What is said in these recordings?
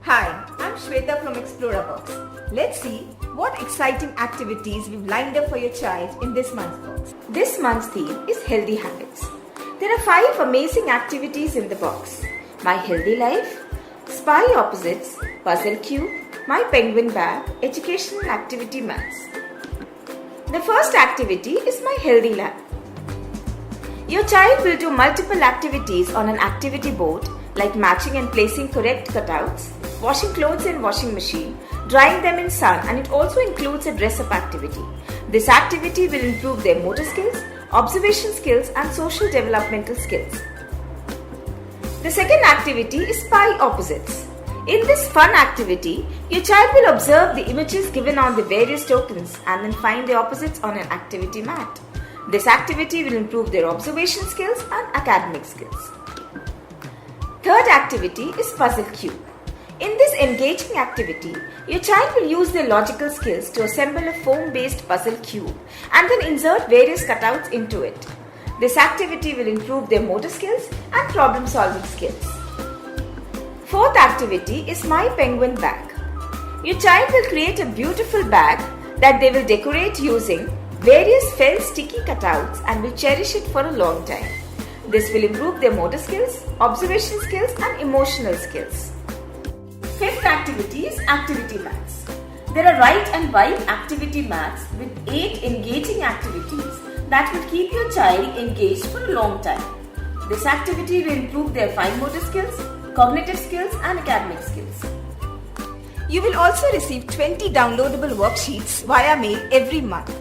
Hi, I'm Shweta from Xplorabox. Let's see what exciting activities we've lined up for your child in this month's box. This month's theme is healthy habits. There are 5 amazing activities in the box. My Healthy Life, Spy Opposites, Puzzle Cube, My Penguin Bag, Educational Activity Maths. The first activity is My Healthy Lab. Your child will do multiple activities on an activity board like matching and placing correct cutouts, washing clothes in washing machine, drying them in sun, and it also includes a dress-up activity. This activity will improve their motor skills, observation skills, and social developmental skills. The second activity is Spy Opposites. In this fun activity, your child will observe the images given on the various tokens and then find the opposites on an activity mat. This activity will improve their observation skills and academic skills. Third activity is Puzzle Cube. In this engaging activity, your child will use their logical skills to assemble a foam-based puzzle cube and then insert various cutouts into it. This activity will improve their motor skills and problem-solving skills. Fourth activity is My Penguin Bag. Your child will create a beautiful bag that they will decorate using various felt sticky cutouts and will cherish it for a long time. This will improve their motor skills, observation skills, and emotional skills. Fifth activity is Activity Maths. There are right and right activity maths with 8 engaging activities that will keep your child engaged for a long time. This activity will improve their fine motor skills, cognitive skills, and academic skills. You will also receive 20 downloadable worksheets via mail every month.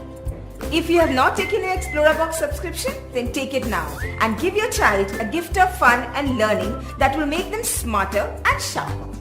If you have not taken your Xplorabox subscription, then take it now and give your child a gift of fun and learning that will make them smarter and sharper.